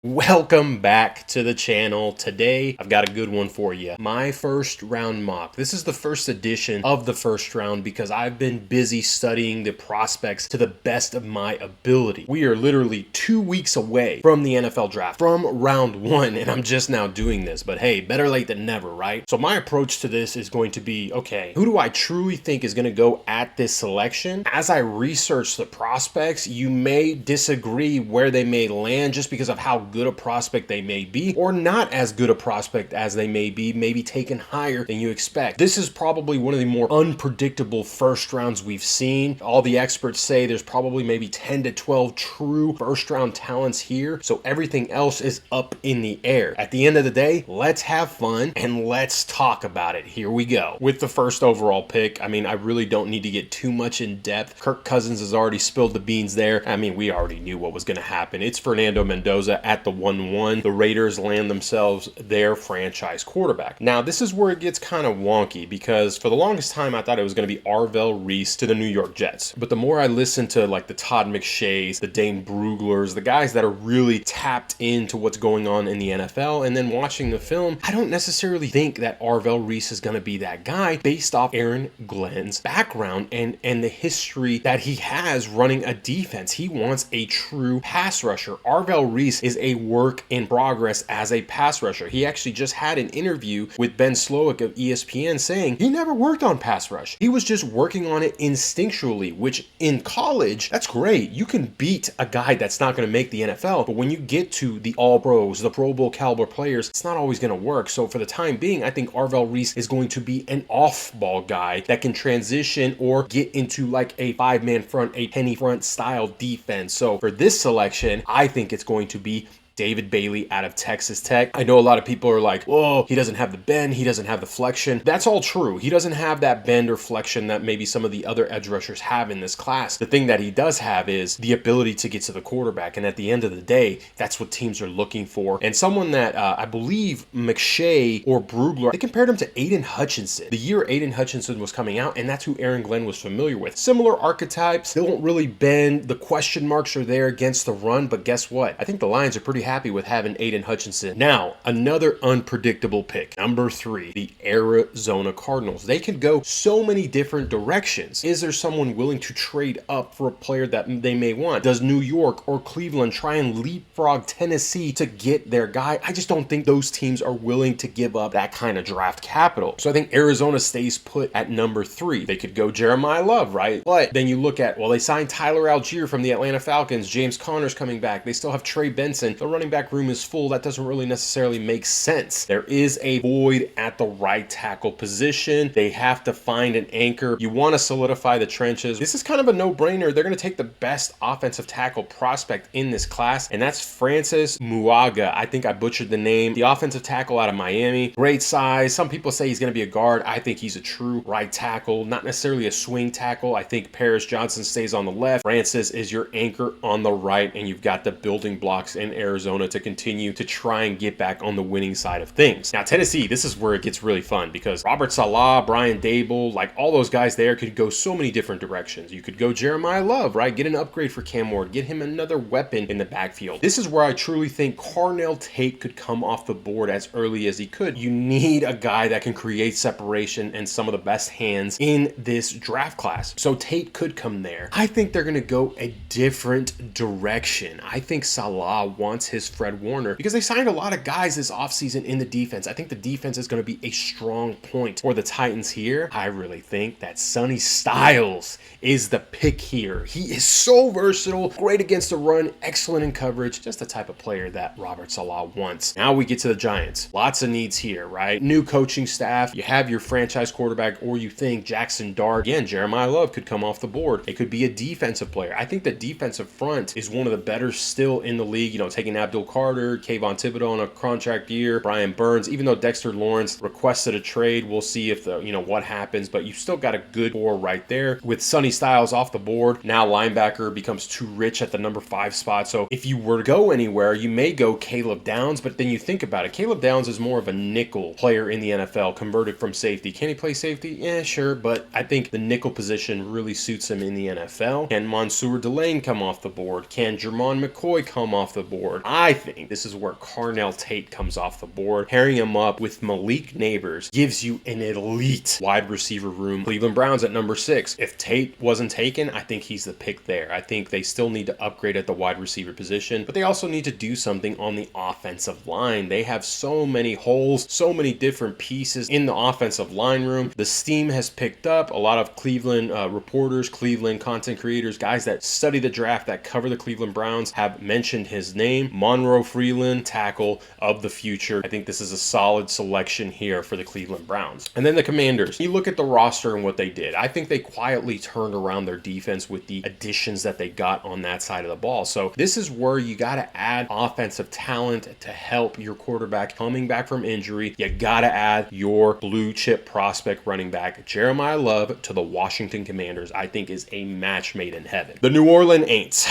Welcome back to the channel. Today, I've got a good one for you. My first round mock. This is the first edition of the first round because I've been busy studying the prospects to the best of my ability. We are literally 2 weeks away from the NFL draft, from round one, and I'm just now doing this. But hey, better late than never, right? So my approach to this is going to be, okay, who do I truly think is going to go at this selection? As I research the prospects, you may disagree where they may land just because of how good a prospect they may be, or not as good a prospect as they may be, maybe taken higher than you expect. This is probably one of the more unpredictable first rounds we've seen. All the experts say there's probably maybe 10 to 12 true first round talents here, so everything else is up in the air. At the end of the day, let's have fun and let's talk about it. Here we go. With the first overall pick, I really don't need to get too much in depth. Kirk Cousins has already spilled the beans there. We already knew what was going to happen. It's Fernando Mendoza at the 1-1. The Raiders land themselves their franchise quarterback. Now, this is where it gets kind of wonky because for the longest time, I thought it was going to be Arvell Reese to the New York Jets. But the more I listen to like the Todd McShays, the Dane Bruglers, the guys that are really tapped into what's going on in the NFL, and then watching the film, I don't necessarily think that Arvell Reese is going to be that guy based off Aaron Glenn's background and the history that he has running a defense. He wants a true pass rusher. Arvell Reese is a work in progress as a pass rusher. He actually just had an interview with Ben Slowick of ESPN saying he never worked on pass rush. He was just working on it instinctually, which in college, that's great. You can beat a guy that's not going to make the NFL, but when you get to the All Pros, the Pro Bowl caliber players, it's not always going to work. So for the time being, I think Arvell Reese is going to be an off-ball guy that can transition or get into like a five-man front, a penny front style defense. So for this selection, I think it's going to be David Bailey out of Texas Tech. I know a lot of people are like, whoa, he doesn't have the bend, he doesn't have the flexion. That's all true. He doesn't have that bend or flexion that maybe some of the other edge rushers have in this class. The thing that he does have is the ability to get to the quarterback. And at the end of the day, that's what teams are looking for. And someone that I believe McShay or Brugler, they compared him to Aiden Hutchinson. The year Aiden Hutchinson was coming out, and that's who Aaron Glenn was familiar with. Similar archetypes. They don't really bend. The question marks are there against the run, but guess what? I think the Lions are pretty happy with having Aiden Hutchinson. Now, another unpredictable pick. Number 3, the Arizona Cardinals. They can go so many different directions. Is there someone willing to trade up for a player that they may want? Does New York or Cleveland try and leapfrog Tennessee to get their guy? I just don't think those teams are willing to give up that kind of draft capital. So I think Arizona stays put at number 3. They could go Jeremiah Love, right? But then you look at, well, they signed Tyler Algier from the Atlanta Falcons. James Conner's coming back. They still have Trey Benson. The running back room is full. That doesn't really necessarily make sense. There is a void at the right tackle position. They have to find an anchor. You want to solidify the trenches. This is kind of a no-brainer. They're going to take the best offensive tackle prospect in this class, and that's Francis Muaga. I think I butchered the name. The offensive tackle out of Miami. Great size. Some people say he's going to be a guard. I think he's a true right tackle, not necessarily a swing tackle. I think Paris Johnson stays on the left. Francis is your anchor on the right, and you've got the building blocks in Arizona to continue to try and get back on the winning side of things. Now, Tennessee, this is where it gets really fun because Robert Saleh, Brian Dable, like all those guys there could go so many different directions. You could go Jeremiah Love, right? Get an upgrade for Cam Ward, get him another weapon in the backfield. This is where I truly think Carnell Tate could come off the board as early as he could. You need a guy that can create separation and some of the best hands in this draft class. So Tate could come there. I think they're going to go a different direction. I think Saleh wants his Fred Warner because they signed a lot of guys this offseason in the defense. I think the defense is going to be a strong point for the Titans here. I really think that Sonny Styles is the pick here. He is so versatile, great against the run, excellent in coverage, just the type of player that Robert Saleh wants. Now we get to the Giants. Lots of needs here, right? New coaching staff. You have your franchise quarterback, or you think Jackson Dart. Again, Jeremiah Love could come off the board. It could be a defensive player. I think the defensive front is one of the better still in the league. Taking Abdul Carter, Kayvon Thibodeau on a contract year, Brian Burns, even though Dexter Lawrence requested a trade, we'll see if what happens, but you've still got a good 4 right there. With Sonny Styles off the board, now linebacker becomes too rich at the number 5 spot. So if you were to go anywhere, you may go Caleb Downs, but then you think about it, Caleb Downs is more of a nickel player in the NFL, converted from safety. Can he play safety? Yeah, sure, but I think the nickel position really suits him in the NFL. Can Mansour Delane come off the board? Can Jermon McCoy come off the board? I think this is where Carnell Tate comes off the board. Pairing him up with Malik Neighbors gives you an elite wide receiver room. Cleveland Browns at number 6. If Tate wasn't taken, I think he's the pick there. I think they still need to upgrade at the wide receiver position, but they also need to do something on the offensive line. They have so many holes, so many different pieces in the offensive line room. The steam has picked up. A lot of Cleveland reporters, Cleveland content creators, guys that study the draft, that cover the Cleveland Browns, have mentioned his name. Monroe Freeland, tackle of the future. I think this is a solid selection here for the Cleveland Browns. And then the Commanders. You look at the roster and what they did. I think they quietly turned around their defense with the additions that they got on that side of the ball. So this is where you got to add offensive talent to help your quarterback coming back from injury. You got to add your blue chip prospect running back Jeremiah Love to the Washington Commanders. I think is a match made in heaven. The New Orleans Saints.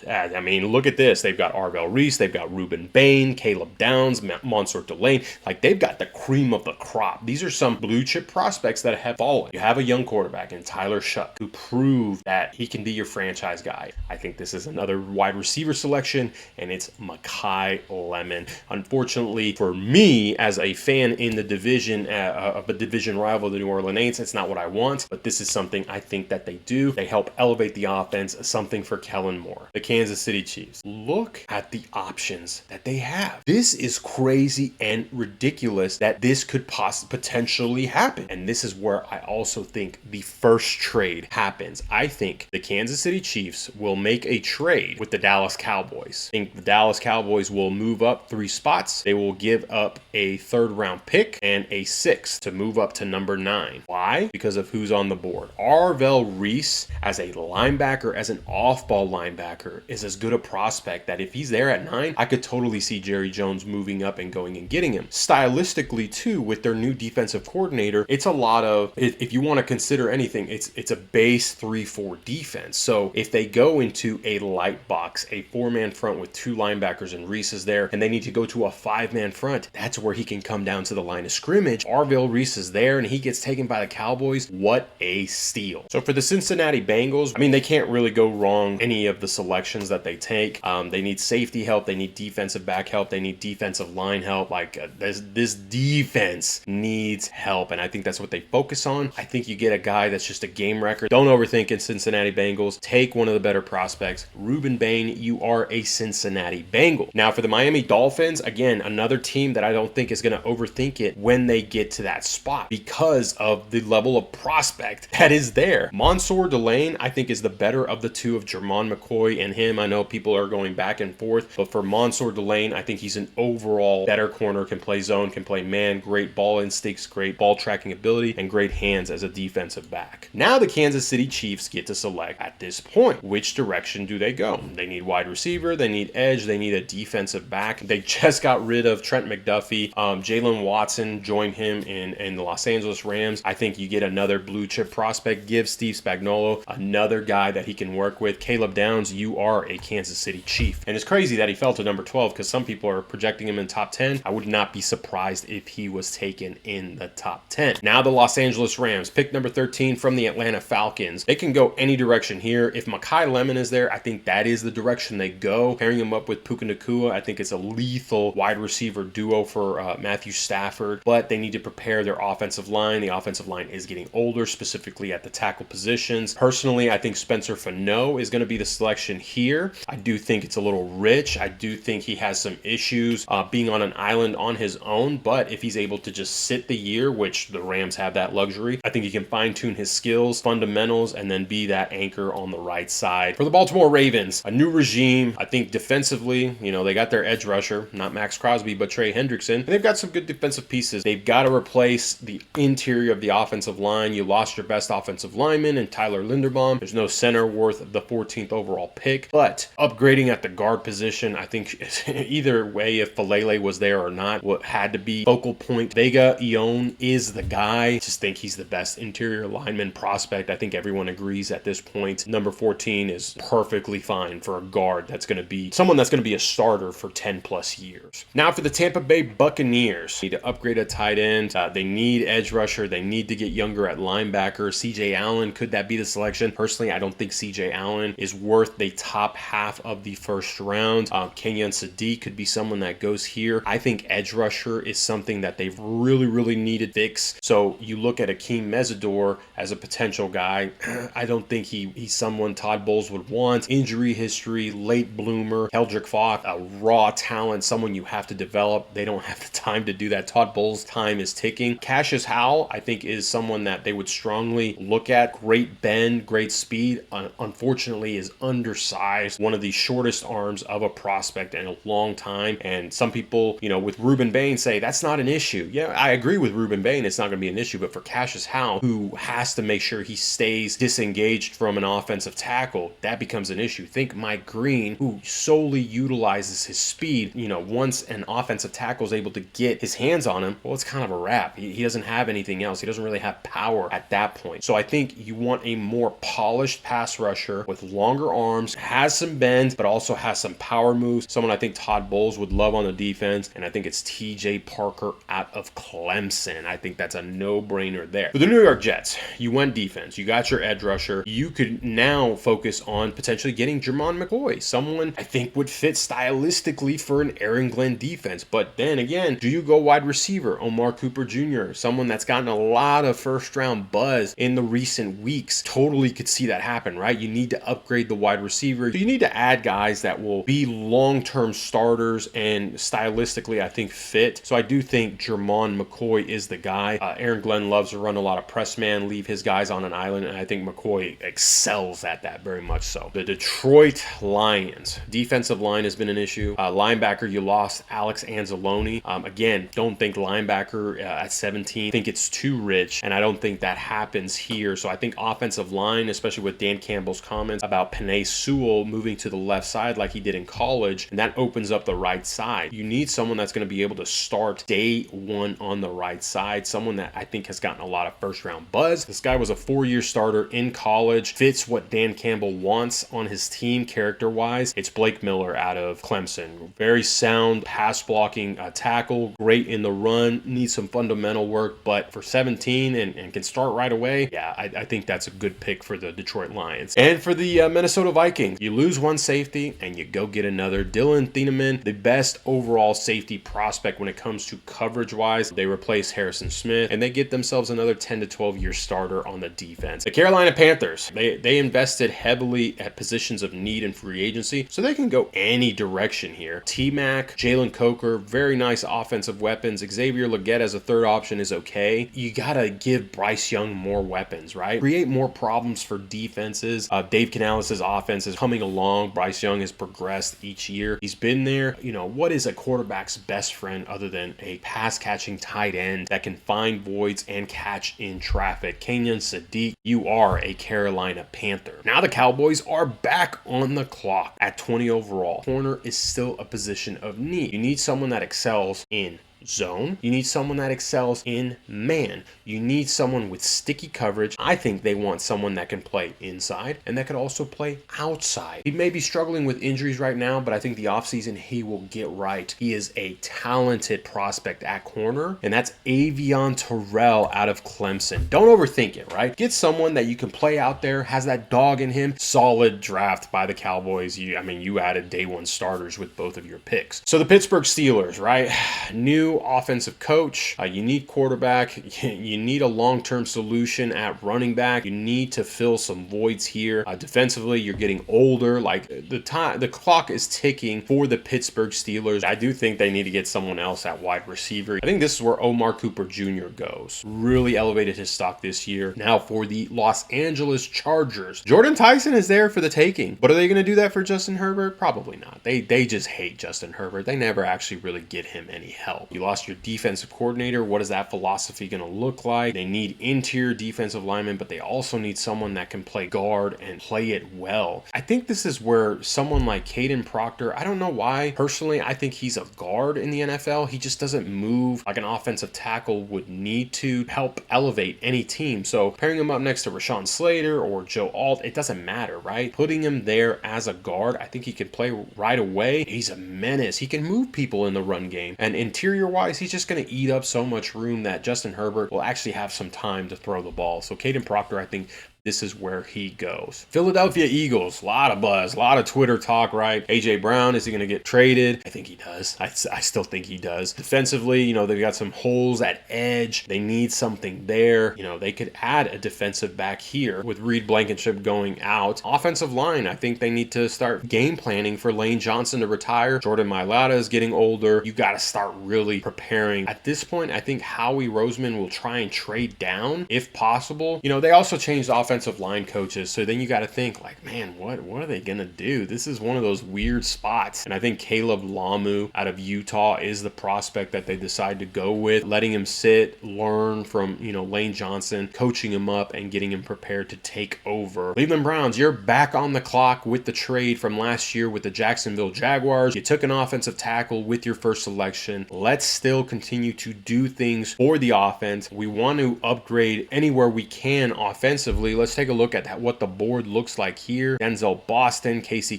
I mean, look at this. They've got Arvell Reese. They've got Ruben Bain, Caleb Downs, Mansour Delane. Like, they've got the cream of the crop. These are some blue chip prospects that have fallen. You have a young quarterback in Tyler Shuck who proved that he can be your franchise guy. I think this is another wide receiver selection, and it's Makai Lemon. Unfortunately for me, as a fan in the division of a division rival, the New Orleans Saints, it's not what I want, but this is something I think that they do. They help elevate the offense, something for Kellen Moore. The Kansas City Chiefs. Look at the options that they have. This is crazy and ridiculous that this could potentially happen. And this is where I also think the first trade happens. I think the Kansas City Chiefs will make a trade with the Dallas Cowboys. I think the Dallas Cowboys will move up 3 spots. They will give up a 3rd round pick and a 6th to move up to number 9. Why? Because of who's on the board. Arvell Reese as a linebacker, as an off-ball linebacker, is as good a prospect that if he's there at 9, I could totally see Jerry Jones moving up and going and getting him. Stylistically too, with their new defensive coordinator, it's a lot of, if you want to consider anything, it's a base 3-4 defense. So if they go into a light box, a 4-man front with 2 linebackers and Reese is there, and they need to go to a 5-man front, that's where he can come down to the line of scrimmage. Arvell Reese is there and he gets taken by the Cowboys. What a steal. So for the Cincinnati Bengals, I mean, they can't really go wrong any of the selections that they take. They need safety help. They need defensive back help. They need defensive line help. Like this defense needs help, and I think that's what they focus on. I think you get a guy that's just a game record. Don't overthink it, Cincinnati Bengals. Take one of the better prospects. Ruben Bain, you are a Cincinnati Bengal. Now for the Miami Dolphins, again, another team that I don't think is going to overthink it when they get to that spot because of the level of prospect that is there. Mansour Delane, I think, is the better of the two of Jermon McCoy and him. I know people are going back and forth, but for Mansour Delane, I think he's an overall better corner, can play zone, can play man, great ball instincts, great ball tracking ability, and great hands as a defensive back. Now the Kansas City Chiefs get to select at this point, which direction do they go? They need wide receiver, they need edge, they need a defensive back. They just got rid of Trent McDuffie. Jalen Watson joined him in the Los Angeles Rams. I think you get another blue chip prospect. Give Steve Spagnuolo another guy that he can work with. Caleb Downs, you are a Kansas City Chief. And it's crazy that he fell to number 12 because some people are projecting him in top 10. I would not be surprised if he was taken in the top 10. Now the Los Angeles Rams, pick number 13 from the Atlanta Falcons. They can go any direction here. If Makai Lemon is there, I think that is the direction they go. Pairing him up with Puka Nacua, I think it's a lethal wide receiver duo for Matthew Stafford, but they need to prepare their offensive line. The offensive line is getting older, specifically at the tackle positions. Personally, I think Spencer Fano is going to be the selection here. I do think it's a little rich. I do think he has some issues being on an island on his own, but if he's able to just sit the year, which the Rams have that luxury, I think he can fine-tune his skills, fundamentals, and then be that anchor on the right side. For the Baltimore Ravens, a new regime. I think defensively, they got their edge rusher, not Max Crosby, but Trey Hendrickson. And they've got some good defensive pieces. They've got to replace the interior of the offensive line. You lost your best offensive lineman in Tyler Linderbaum. There's no center worth the 14th overall pick, but upgrading at the guard position, I think either way, if Falele was there or not, what had to be focal point. Vega Ione is the guy. I just think he's the best interior lineman prospect. I think everyone agrees at this point. Number 14 is perfectly fine for a guard that's going to be someone that's going to be a starter for 10 plus years. Now for the Tampa Bay Buccaneers, need to upgrade a tight end. They need edge rusher. They need to get younger at linebacker. CJ Allen, could that be the selection? Personally, I don't think CJ Allen is worth the top top half of the first round. Kenyon Sadiq could be someone that goes here. I think edge rusher is something that they've really needed fix. So you look at Akeem Mesidor as a potential guy. I don't think he's someone Todd Bowles would want. Injury history, late bloomer. Keldrick Falk, a raw talent, someone you have to develop. They don't have the time to do that. Todd Bowles' time is ticking. Cassius Howell, I think, is someone that they would strongly look at. Great bend, great speed. Unfortunately, is undersized. One of the shortest arms of a prospect in a long time. And some people, with Ruben Bain say that's not an issue. Yeah, I agree with Ruben Bain. It's not going to be an issue. But for Cassius Howell, who has to make sure he stays disengaged from an offensive tackle, that becomes an issue. Think Mike Green, who solely utilizes his speed. Once an offensive tackle is able to get his hands on him, well, it's kind of a wrap. He doesn't have anything else. He doesn't really have power at that point. So I think you want a more polished pass rusher with longer arms, has some bend, but also has some power moves. Someone I think Todd Bowles would love on the defense, and I think it's TJ Parker out of Clemson. I think that's a no-brainer there. For the New York Jets, you went defense. You got your edge rusher. You could now focus on potentially getting Jermon McCoy, someone I think would fit stylistically for an Aaron Glenn defense. But then again, do you go wide receiver? Omar Cooper Jr., someone that's gotten a lot of first-round buzz in the recent weeks. Totally could see that happen, right? You need to upgrade the wide receiver. You need to add guys that will be long-term starters and stylistically, I think, fit. So I do think Jermon McCoy is the guy. Aaron Glenn loves to run a lot of press man, leave his guys on an island, and I think McCoy excels at that very much so. The Detroit Lions. Defensive line has been an issue. Linebacker, you lost Alex Anzalone. Again, don't think linebacker at 17. I think it's too rich, and I don't think that happens here. So I think offensive line, especially with Dan Campbell's comments about Penei Sewell moving to the left side like he did in college, and that opens up the right side. You need someone that's going to be able to start day one on the right side, someone that I think has gotten a lot of first round buzz. This guy was a 4-year starter in college, fits what Dan Campbell wants on his team character wise. It's Blake Miller out of Clemson. Very sound pass blocking tackle, great in the run, needs some fundamental work, but for 17 and can start right away, yeah, I think that's a good pick for the Detroit Lions. And for the Minnesota Vikings, you lose one safety and you go get another. Dylan Thieneman, the best overall safety prospect when it comes to coverage wise. They replace Harrison Smith and they get themselves another 10 to 12 year starter on the defense. The Carolina Panthers, they invested heavily at positions of need in free agency, so they can go any direction here. T-Mac, Jalen Coker, very nice offensive weapons. Xavier Legette as a third option is okay. You gotta give Bryce Young more weapons, right? Create more problems for defenses. Dave Canales' offense is coming along. Bryce Young has progressed each year. He's been there. What is a quarterback's best friend other than a pass-catching tight end that can find voids and catch in traffic? Kenyon Sadiq, you are a Carolina Panther. Now the Cowboys are back on the clock at 20 overall. Corner is still a position of need. You need someone that excels in zone. You need someone that excels in man. You need someone with sticky coverage. I think they want someone that can play inside and that could also play outside. He may be struggling with injuries right now, but I think the offseason he will get right. He is a talented prospect at corner, and that's Avion Terrell out of Clemson. Don't overthink it, right? Get someone that you can play out there, has that dog in him. Solid draft by the Cowboys. You added day one starters with both of your picks. So the Pittsburgh Steelers, right? New offensive coach. You need quarterback. You need a long-term solution at running back. You need to fill some voids here. Defensively, you're getting older. Like the clock is ticking for the Pittsburgh Steelers. I do think they need to get someone else at wide receiver. I think this is where Omar Cooper Jr. goes. Really elevated his stock this year. Now for the Los Angeles Chargers. Jordan Tyson is there for the taking. But are they going to do that for Justin Herbert? Probably not. They just hate Justin Herbert. They never actually really get him any help. You lost your defensive coordinator. What is that philosophy going to look like? They need interior defensive linemen, but they also need someone that can play guard and play it well. I think this is where someone like Caden Proctor, I don't know why. Personally, I think he's a guard in the NFL. He just doesn't move like an offensive tackle would need to help elevate any team. So pairing him up next to Rashawn Slater or Joe Alt, it doesn't matter, right? Putting him there as a guard, I think he can play right away. He's a menace. He can move people in the run game. And interior-wise, he's just going to eat up so much room that Justin Herbert will actually have some time to throw the ball. So Caden Proctor, I think, this is where he goes. Philadelphia Eagles, a lot of buzz, a lot of Twitter talk, right? A.J. Brown, is he going to get traded? I think he does. I still think he does. Defensively, you know, they've got some holes at edge. They need something there. You know, they could add a defensive back here with Reed Blankenship going out. Offensive line, I think they need to start game planning for Lane Johnson to retire. Jordan Mailata is getting older. You got to start really preparing. At this point, I think Howie Roseman will try and trade down if possible. You know, they also changed offensive line coaches, so then you got to think like, man, what are they gonna do? This is one of those weird spots. And I think Caleb Lamu out of Utah is the prospect that they decide to go with, letting him sit, learn from, you know, Lane Johnson, coaching him up and getting him prepared to take over. Cleveland Browns, you're back on the clock with the trade from last year with the Jacksonville Jaguars. You took an offensive tackle with your first selection. Let's still continue to do things for the offense. We want to upgrade anywhere we can offensively. Let's take a look at what the board looks like here. Denzel Boston, Casey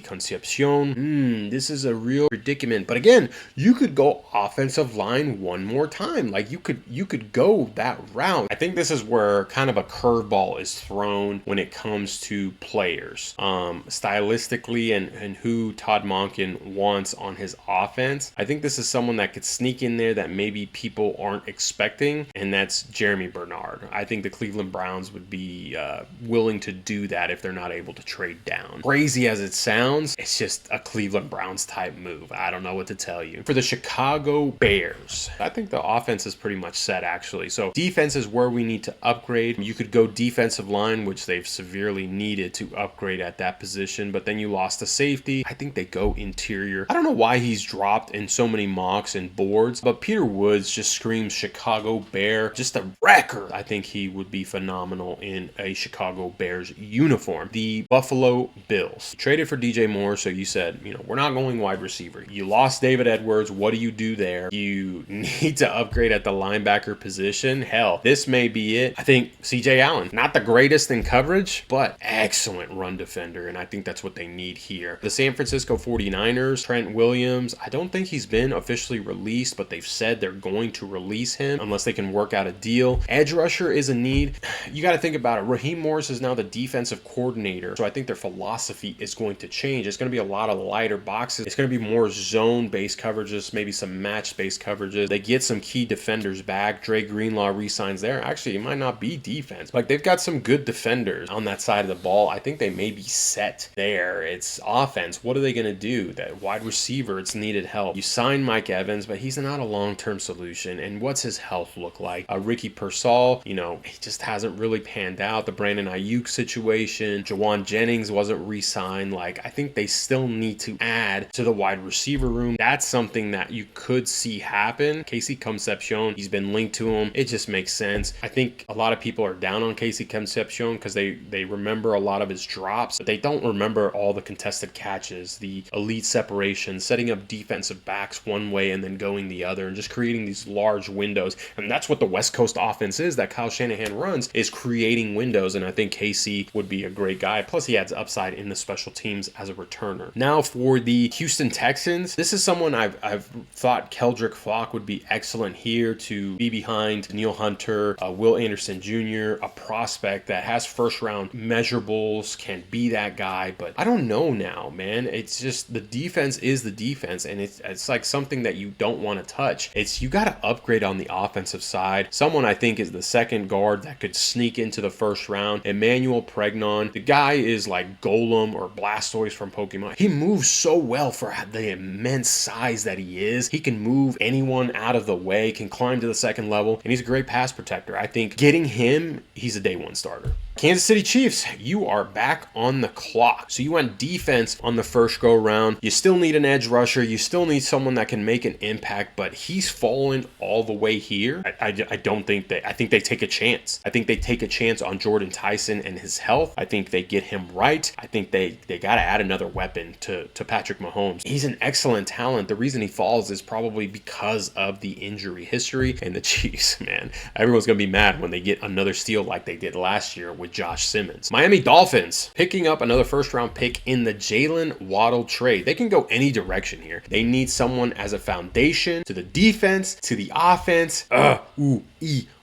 Concepcion. This is a real predicament. But again, you could go offensive line one more time. Like you could go that route. I think this is where kind of a curveball is thrown when it comes to players. Stylistically and who Todd Monken wants on his offense. I think this is someone that could sneak in there that maybe people aren't expecting, and that's Jeremy Bernard. I think the Cleveland Browns would be willing to do that if they're not able to trade down. Crazy as it sounds, it's just a Cleveland Browns type move. I don't know what to tell you. For the Chicago Bears, I think the offense is pretty much set actually. So defense is where we need to upgrade. You could go defensive line, which they've severely needed to upgrade at that position, but then you lost a safety. I think they go interior. I don't know why he's dropped in so many mocks and boards, but Peter Woods just screams Chicago Bear, just a wrecker. I think he would be phenomenal in a Chicago Bears uniform. The Buffalo Bills traded for DJ Moore, so you said, you know, we're not going wide receiver. You lost David Edwards. What do you do there? You need to upgrade at the linebacker position. Hell, this may be it. I think CJ Allen, not the greatest in coverage, but excellent run defender, and I think that's what they need here. The San Francisco 49ers, Trent Williams, I don't think he's been officially released, but they've said they're going to release him unless they can work out a deal. Edge rusher is a need. You got to think about it. Raheem Morris is now the defensive coordinator, so I think their philosophy is going to change. It's going to be a lot of lighter boxes. It's going to be more zone-based coverages, maybe some match-based coverages. They get some key defenders back. Dre Greenlaw re-signs there. Actually, it might not be defense. Like, they've got some good defenders on that side of the ball. I think they may be set there. It's offense. What are they going to do? That wide receiver, it's needed help. You sign Mike Evans, but he's not a long-term solution. And what's his health look like? Ricky Pearsall, you know, he just hasn't really panned out. The Brandon Ayuk situation, Jawan Jennings wasn't re-signed. Like, I think they still need to add to the wide receiver room. That's something that you could see happen. Casey Concepcion, he's been linked to him. It just makes sense. I think a lot of people are down on Casey Concepcion because they remember a lot of his drops, but they don't remember all the contested catches, the elite separation, setting up defensive backs one way and then going the other, and just creating these large windows. And that's what the West Coast offense is that Kyle Shanahan runs, is creating windows. And I think Casey would be a great guy. Plus, he adds upside in the special teams as a returner. Now for the Houston Texans, this is someone I've thought Keldrick Flock would be excellent here to be behind Neil Hunter, Will Anderson Jr., a prospect that has first round measurables, can be that guy. But I don't know now, man. It's just the defense is the defense, and it's like something that you don't want to touch. It's you got to upgrade on the offensive side. Someone I think is the second guard that could sneak into the first round, Emmanuel Pregnon. The guy is like Golem or Blastoise from Pokemon. He moves so well for the immense size that he is. He can move anyone out of the way, can climb to the second level, and he's a great pass protector. I think getting him, he's a day one starter. Kansas City Chiefs, you are back on the clock. So you went defense on the first go round. You still need an edge rusher. You still need someone that can make an impact, but he's fallen all the way here. I don't think that. I think they take a chance. I think they take a chance on Jordan Tyson and his health. I think they get him right. I think they got to add another weapon to Patrick Mahomes. He's an excellent talent. The reason he falls is probably because of the injury history. And the Chiefs, man, everyone's going to be mad when they get another steal like they did last year with Josh Simmons. Miami Dolphins picking up another first round pick in the Jalen Waddle trade. They can go any direction here. They need someone as a foundation to the defense, to the offense.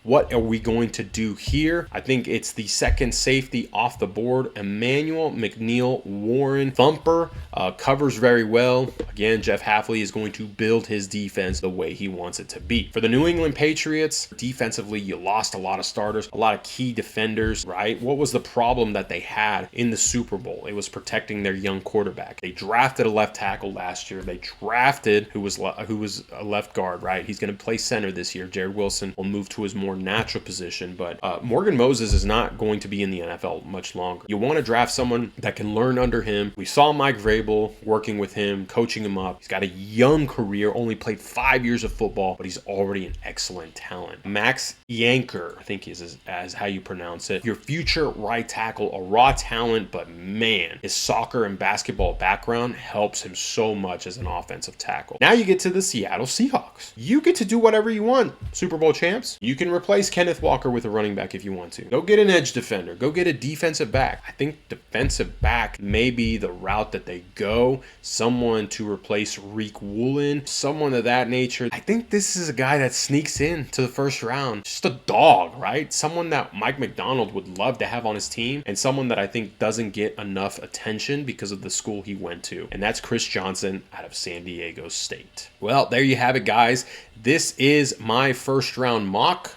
What are we going to do here? I think it's the second safety off the board, Emmanuel McNeil Warren. Thumper covers very well. Again, Jeff Hafley is going to build his defense the way he wants it to be. For the New England Patriots, defensively, you lost a lot of starters, a lot of key defenders, right? What was the problem that they had in the Super Bowl? It was protecting their young quarterback. They drafted a left tackle last year. They drafted who was a left guard, right? He's going to play center this year. Jared Wilson will move to his more natural position, but Morgan Moses is not going to be in the NFL much longer. You want to draft someone that can learn under him. We saw Mike Vrabel working with him, coaching him up. He's got a young career, only played 5 years of football, but he's already an excellent talent. Max Yanker, I think is as how you pronounce it. Your future right tackle, a raw talent, but man, his soccer and basketball background helps him so much as an offensive tackle. Now you get to the Seattle Seahawks. You get to do whatever you want, Super Bowl champs. You can replace Kenneth Walker with a running back if you want to. Go get an edge defender. Go get a defensive back. I think defensive back may be the route that they go. Someone to replace Reek Woolen, someone of that nature. I think this is a guy that sneaks in to the first round. Just a dog, right? Someone that Mike Macdonald would love to have on his team, and someone that I think doesn't get enough attention because of the school he went to. And that's Chris Johnson out of San Diego State. Well, there you have it, guys. This is my first round mock.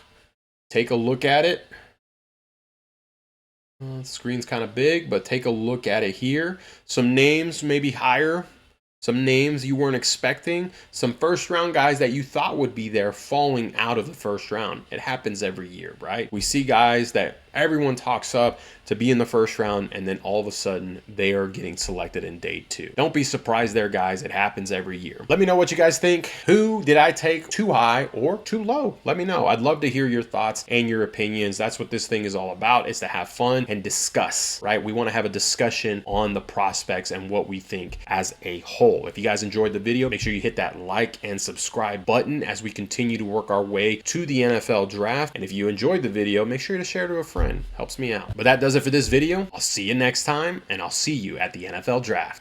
Take a look at it. The screen's kind of big, but take a look at it here. Some names maybe higher. Some names you weren't expecting. Some first round guys that you thought would be there falling out of the first round. It happens every year, right? We see guys that everyone talks up to be in the first round, and then all of a sudden they are getting selected in day 2. Don't be surprised there, guys. It happens every year. Let me know what you guys think. Who did I take too high or too low? Let me know. I'd love to hear your thoughts and your opinions. That's what this thing is all about, is to have fun and discuss, right? We want to have a discussion on the prospects and what we think as a whole. If you guys enjoyed the video, make sure you hit that like and subscribe button as we continue to work our way to the NFL draft. And if you enjoyed the video, make sure to share to a friend. Helps me out. But that does it for this video. I'll see you next time, and I'll see you at the NFL draft.